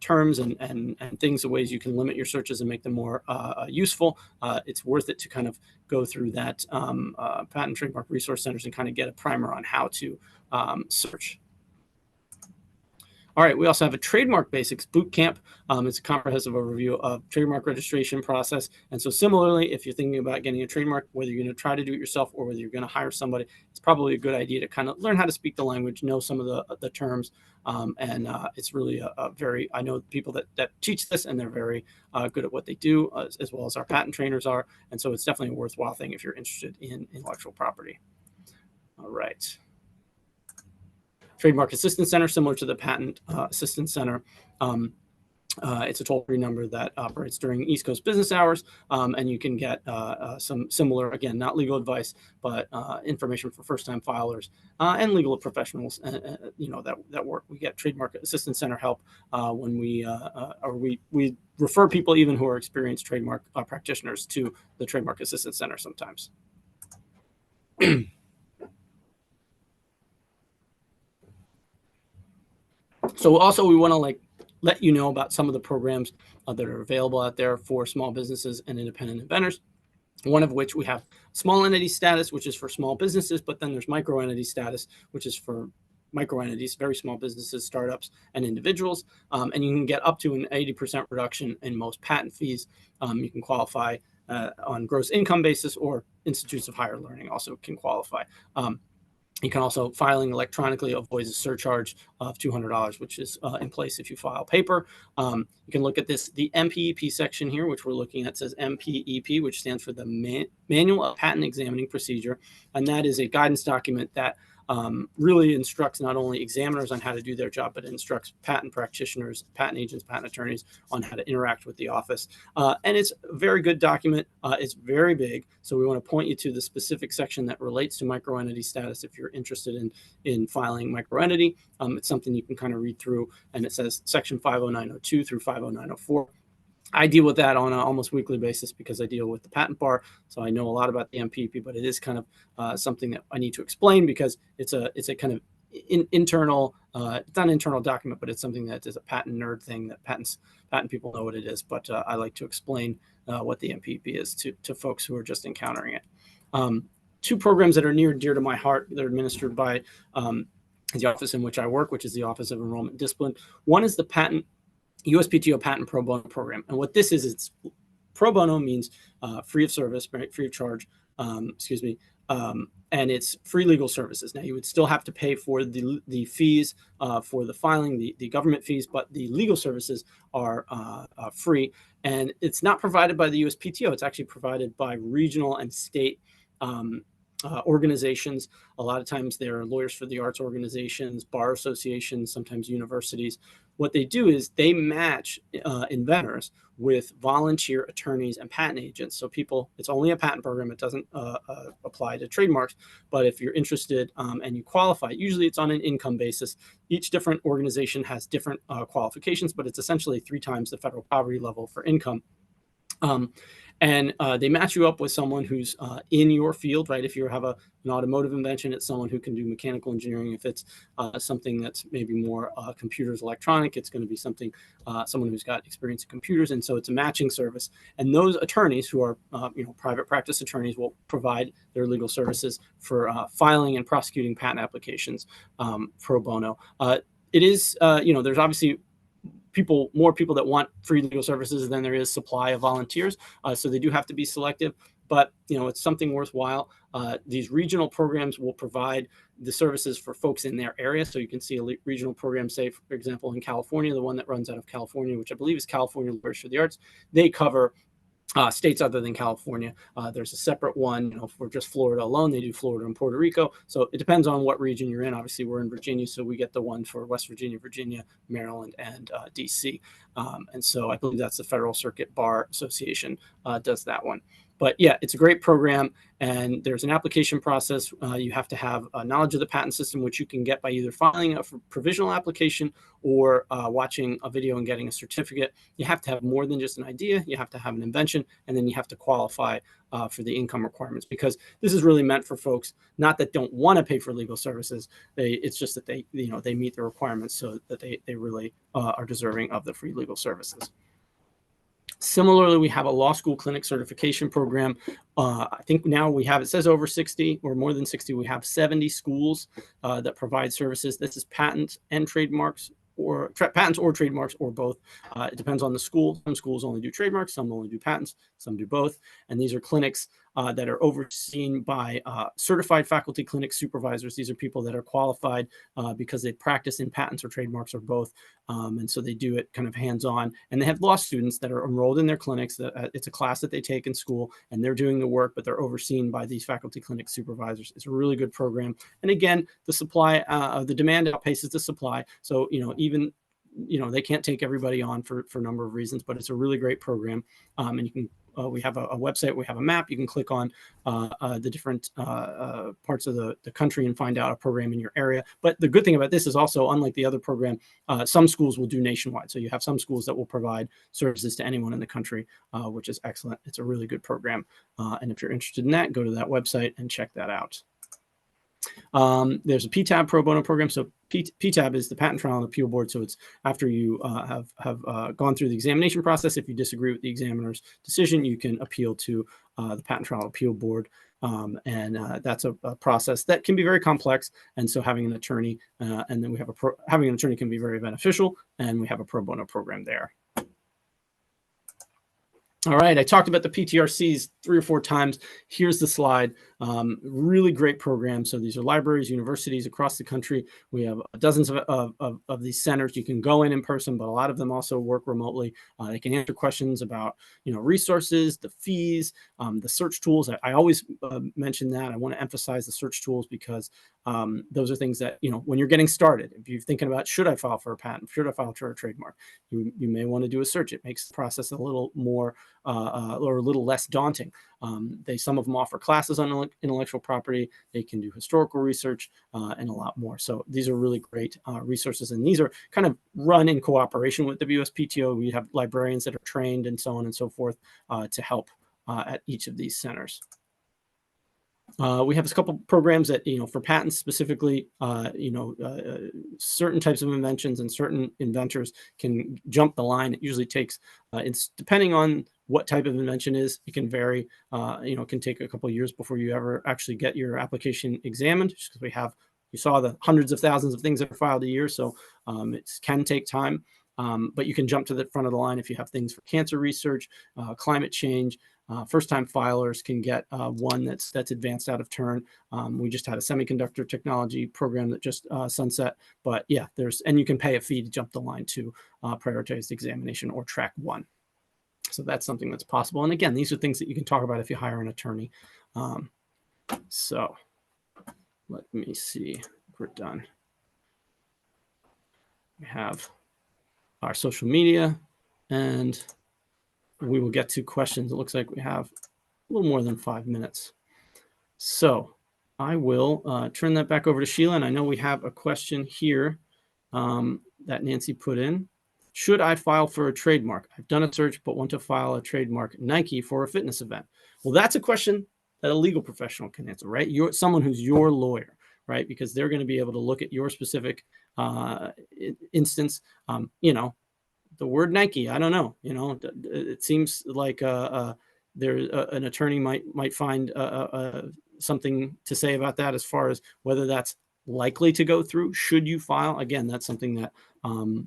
terms and things, the ways you can limit your searches and make them more useful. It's worth it to kind of go through that Patent and Trademark Resource Centers and kind of get a primer on how to search. All right, we also have a Trademark Basics Bootcamp. It's a comprehensive overview of trademark registration process. And so similarly, if you're thinking about getting a trademark, whether you're going to try to do it yourself or whether you're going to hire somebody, it's probably a good idea to kind of learn how to speak the language, know some of the terms. And it's really a very, I know people that teach this and they're very good at what they do, as well as our patent trainers are. And so it's definitely a worthwhile thing if you're interested in intellectual property. All right. Trademark Assistance Center, similar to the Patent Assistance Center. It's a toll-free number that operates during East Coast business hours, and you can get some similar, again, not legal advice, but information for first-time filers and legal professionals, that work. We get Trademark Assistance Center help when we refer people even who are experienced trademark practitioners to the Trademark Assistance Center sometimes. So also we want to let you know about some of the programs that are available out there for small businesses and independent inventors. One of which we have small entity status, which is for small businesses, but then there's micro entity status, which is for micro entities, very small businesses, startups, and individuals. And you can get up to an 80% reduction in most patent fees. You can qualify on gross income basis, or institutes of higher learning also can qualify. You can also, filing electronically avoids a surcharge of $200, which is in place if you file paper. You can look at the MPEP section here, which we're looking at, says MPEP, which stands for the Manual of Patent Examining Procedure. And that is a guidance document that really instructs not only examiners on how to do their job, but instructs patent practitioners, patent agents, patent attorneys on how to interact with the office. And it's a very good document. It's very big. So we want to point you to the specific section that relates to microentity status if you're interested in filing microentity. It's something you can kind of read through, and it says section 50902 through 50904. I deal with that on an almost weekly basis because I deal with the patent bar. So I know a lot about the MPP, but it is kind of something that I need to explain because it's a kind of internal, it's not an internal document, but it's something that is a patent nerd thing that patent people know what it is. But I like to explain what the MPP is to folks who are just encountering it. Two programs that are near and dear to my heart that are administered by the office in which I work, which is the Office of Enrollment and Discipline. One is the USPTO Patent Pro Bono Program. And what this is, it's pro bono means free of service, right? Free of charge, and it's free legal services. Now, you would still have to pay for the fees for the filing, the government fees, but the legal services are free. And it's not provided by the USPTO. It's actually provided by regional and state organizations. A lot of times they're lawyers for the arts organizations, bar associations, sometimes universities. What they do is they match inventors with volunteer attorneys and patent agents. So it's only a patent program. It doesn't apply to trademarks. But if you're interested and you qualify, usually it's on an income basis. Each different organization has different qualifications, but it's essentially 3 times the federal poverty level for income. And they match you up with someone who's in your field, right? If you have an automotive invention, it's someone who can do mechanical engineering. If it's something that's maybe more computers, electronic, it's going to be someone who's got experience in computers. And so it's a matching service. And those attorneys who are, private practice attorneys will provide their legal services for filing and prosecuting patent applications pro bono. It is, there's obviously more people that want free legal services than there is supply of volunteers. So they do have to be selective, but it's something worthwhile. These regional programs will provide the services for folks in their area. So you can see a regional program, say, for example, in California, the one that runs out of California, which I believe is California Lawyers for the Arts. They cover states other than California. There's a separate one, for just Florida alone. They do Florida and Puerto Rico. So it depends on what region you're in. Obviously, we're in Virginia, so we get the one for West Virginia, Maryland, and DC. And so I believe that's the Federal Circuit Bar Association does that one. But yeah, it's a great program, and there's an application process. You have to have knowledge of the patent system, which you can get by either filing a provisional application or watching a video and getting a certificate. You have to have more than just an idea. You have to have an invention, and then you have to qualify for the income requirements, because this is really meant for folks not that don't want to pay for legal services. It's just that they meet the requirements so that they really are deserving of the free legal services. Similarly, we have a law school clinic certification program. I think now it says over 60 or more than 60. We have 70 schools that provide services. This is patents and trademarks, or patents or trademarks, or both. It depends on the school. Some schools only do trademarks, some only do patents, some do both. And these are clinics that are overseen by certified faculty clinic supervisors. These are people that are qualified because they practice in patents or trademarks or both. And so they do it kind of hands-on. And they have law students that are enrolled in their clinics. It's a class that they take in school, and they're doing the work, but they're overseen by these faculty clinic supervisors. It's a really good program. And again, the demand outpaces the supply. So, even they can't take everybody on for a number of reasons, but it's a really great program. And you can, we have a website, we have a map. You can click on the different parts of the country and find out a program in your area. But the good thing about this is also, unlike the other program, some schools will do nationwide. So you have some schools that will provide services to anyone in the country, which is excellent. It's a really good program. And if you're interested in that, go to that website and check that out. There's a PTAB pro bono program. So PTAB is the Patent Trial and Appeal Board. So it's after you have gone through the examination process. If you disagree with the examiner's decision, you can appeal to the Patent Trial and Appeal Board. And that's a process that can be very complex. And so having an attorney, and then we have having an attorney can be very beneficial. And we have a pro bono program there. All right, I talked about the PTRCs 3 or 4 times. Here's the slide. Really great program. So these are libraries, universities across the country. We have dozens of these centers. You can go in person, but a lot of them also work remotely. They can answer questions about resources, the fees, the search tools. I always mention that. I want to emphasize the search tools because those are things that, when you're getting started, if you're thinking about, should I file for a patent? Should I file for a trademark? You may want to do a search. It makes the process a little more or a little less daunting. Some of them offer classes on intellectual property. They can do historical research and a lot more. So these are really great resources. And these are kind of run in cooperation with the USPTO. We have librarians that are trained and so on and so forth to help at each of these centers. We have a couple programs that, for patents specifically, certain types of inventions and certain inventors can jump the line. It usually takes, it's depending on what type of invention is, it can vary. It can take a couple of years before you ever actually get your application examined, just because you saw the hundreds of thousands of things that are filed a year. So it can take time, but you can jump to the front of the line if you have things for cancer research, climate change. First-time filers can get one that's advanced out of turn. We just had a semiconductor technology program that just sunset. But yeah, and you can pay a fee to jump the line to prioritized examination or track 1. So that's something that's possible. And again, these are things that you can talk about if you hire an attorney. So let me see if we're done. We have our social media, and we will get to questions. It looks like we have a little more than 5 minutes. So I will turn that back over to Sheila. And I know we have a question here that Nancy put in. Should I file for a trademark? I've done a search, but want to file a trademark Nike for a fitness event. Well, that's a question that a legal professional can answer, right? You're someone who's your lawyer, right? Because they're going to be able to look at your specific instance. The word Nike, I don't know. It seems like an attorney might find something to say about that as far as whether that's likely to go through. Should you file? Again, that's something that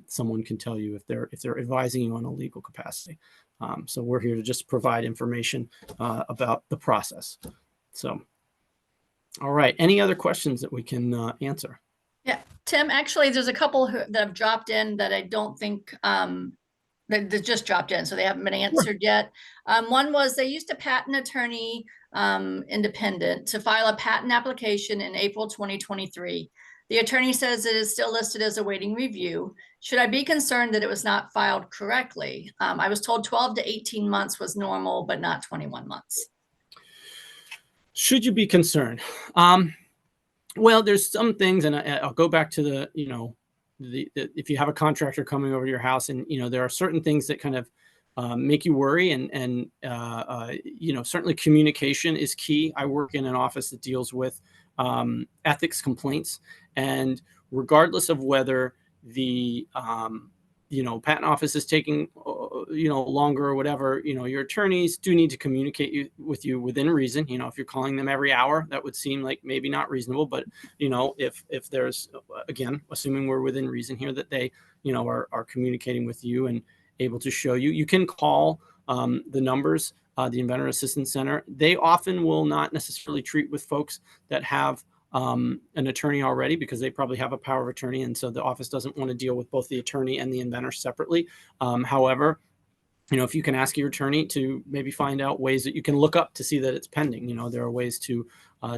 someone can tell you if they're advising you on a legal capacity. So we're here to just provide information about the process. So, all right. Any other questions that we can answer? Yeah, Tim, actually, there's a couple that have dropped in that I don't think that just dropped in, so they haven't been answered yet. One was they used a patent attorney independent to file a patent application in April 2023. The attorney says it is still listed as awaiting review. Should I be concerned that it was not filed correctly? I was told 12 to 18 months was normal, but not 21 months. Should you be concerned? Well, there's some things, and I'll go back to if you have a contractor coming over to your house, and there are certain things that kind of make you worry, and certainly communication is key. I work in an office that deals with ethics complaints, and regardless of whether the patent office is taking longer or whatever, your attorneys do need to communicate with you within reason. If you're calling them every hour, that would seem like maybe not reasonable, but if there's, again, assuming we're within reason here, that they are communicating with you and able to show you. You can call the numbers, the Inventor Assistance Center. They often will not necessarily treat with folks that have an attorney already, because they probably have a power of attorney, and so the office doesn't want to deal with both the attorney and the inventor separately. However, if you can ask your attorney to maybe find out ways that you can look up to see that it's pending, there are ways to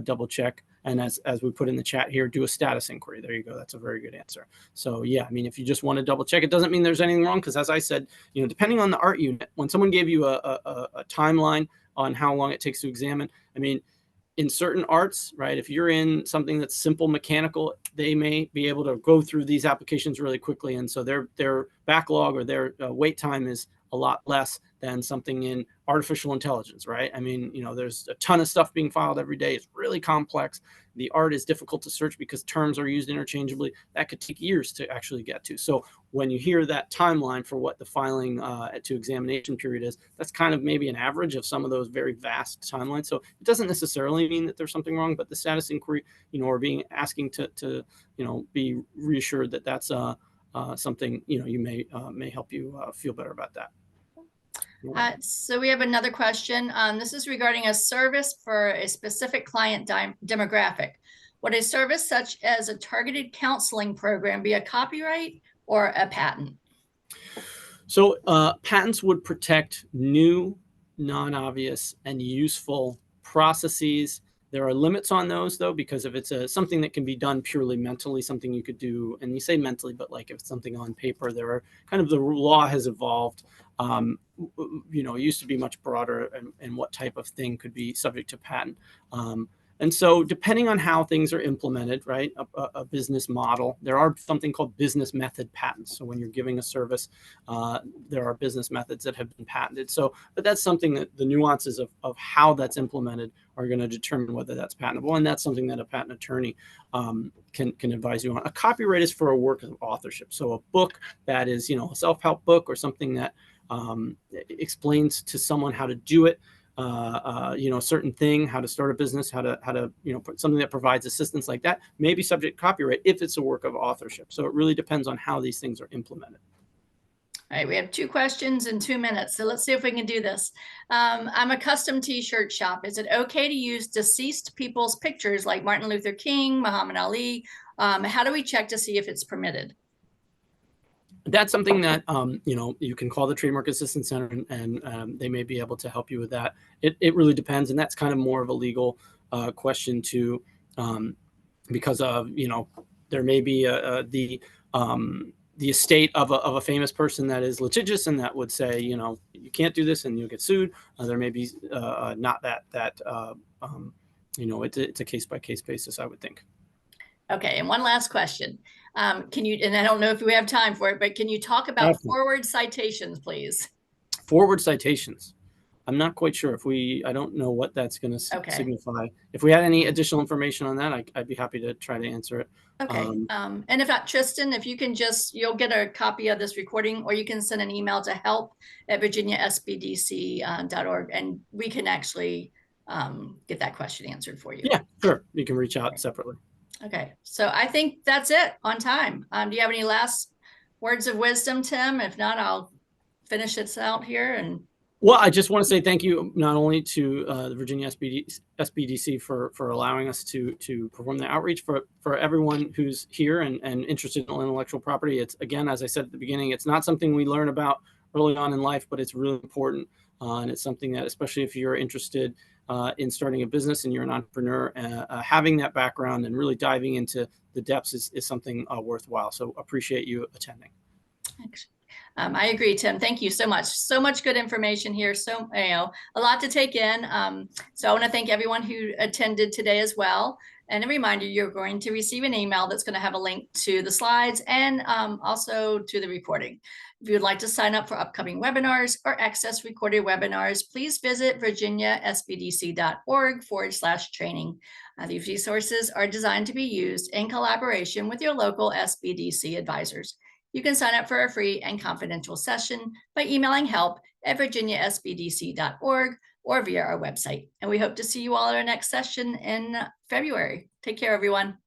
double check And as we put in the chat here, do a status inquiry. There you go. That's a very good answer. So yeah, I mean, if you just want to double check, it doesn't mean there's anything wrong, because as I said, you know, depending on the art unit, when someone gave you a timeline on how long it takes to examine, I mean, in certain arts, right, if you're in something that's simple mechanical, they may be able to go through these applications really quickly. And so their backlog or their wait time is a lot less than something in artificial intelligence, right? I mean, you know, there's a ton of stuff being filed every day. It's really complex. The art is difficult to search because terms are used interchangeably. That could take years to actually get to. So when you hear that timeline for what the filing to examination period is, that's kind of maybe an average of some of those very vast timelines. So it doesn't necessarily mean that there's something wrong, but the status inquiry, you know, or asking to you know, be reassured that that's something, you know, you may help you feel better about that. So we have another question. This is regarding a service for a specific client demographic. Would a service such as a targeted counseling program be a copyright or a patent? So patents would protect new, non-obvious, and useful processes. There are limits on those, though, because if it's something that can be done purely mentally, something you could do, and you say mentally, but like if it's something on paper, there are kind of, the law has evolved. You know, it used to be much broader and what type of thing could be subject to patent. And so depending on how things are implemented, right, a business model, there are something called business method patents. So when you're giving a service, there are business methods that have been patented. So, but that's something that the nuances of how that's implemented are going to determine whether that's patentable. And that's something that a patent attorney can advise you on. A copyright is for a work of authorship. So a book that is, you know, a self-help book or something that explains to someone how to do it, you know, a certain thing, how to start a business, how to, you know, put something that provides assistance like that may be subject to copyright if it's a work of authorship. So it really depends on how these things are implemented. All right, we have 2 questions in 2 minutes, so let's see if we can do this. I'm a custom t-shirt shop. Is it okay to use deceased people's pictures like Martin Luther King, Muhammad Ali? How do we check to see if it's permitted? That's something that, you know, you can call the Trademark Assistance Center and they may be able to help you with that. It really depends. And that's kind of more of a legal question too, because of, you know, there may be the estate of a famous person that is litigious and that would say, you know, you can't do this and you'll get sued. There may be not that you know, it's a case-by-case basis, I would think. Okay, and one last question. Can you, and I don't know if we have time for it, but can you talk about forward citations, please? Forward citations. I'm not quite sure if I don't know what that's going to signify. If we had any additional information on that, I'd be happy to try to answer it. Okay. And if not, Tristan, if you can you'll get a copy of this recording, or you can send an email to help@virginiaspdc.org, and we can actually get that question answered for you. Yeah, sure. You can reach out separately. Okay. So I think that's it on time. Do you have any last words of wisdom, Tim? If not, I'll finish this out here. And well, I just want to say thank you not only to the Virginia SBDC for allowing us to perform the outreach, for everyone who's here and interested in intellectual property. It's, again, as I said at the beginning, it's not something we learn about early on in life, but it's really important. And it's something that, especially if you're interested in starting a business and you're an entrepreneur, having that background and really diving into the depths is something worthwhile. So appreciate you attending. Thanks. I agree, Tim. Thank you so much. So much good information here. So, you know, a lot to take in. So I want to thank everyone who attended today as well. And a reminder, you're going to receive an email that's going to have a link to the slides and also to the recording. If you'd like to sign up for upcoming webinars or access recorded webinars, please visit virginiaspdc.org/training. These resources are designed to be used in collaboration with your local SBDC advisors. You can sign up for a free and confidential session by emailing help@virginiaspdc.org or via our website. And we hope to see you all at our next session in February. Take care, everyone.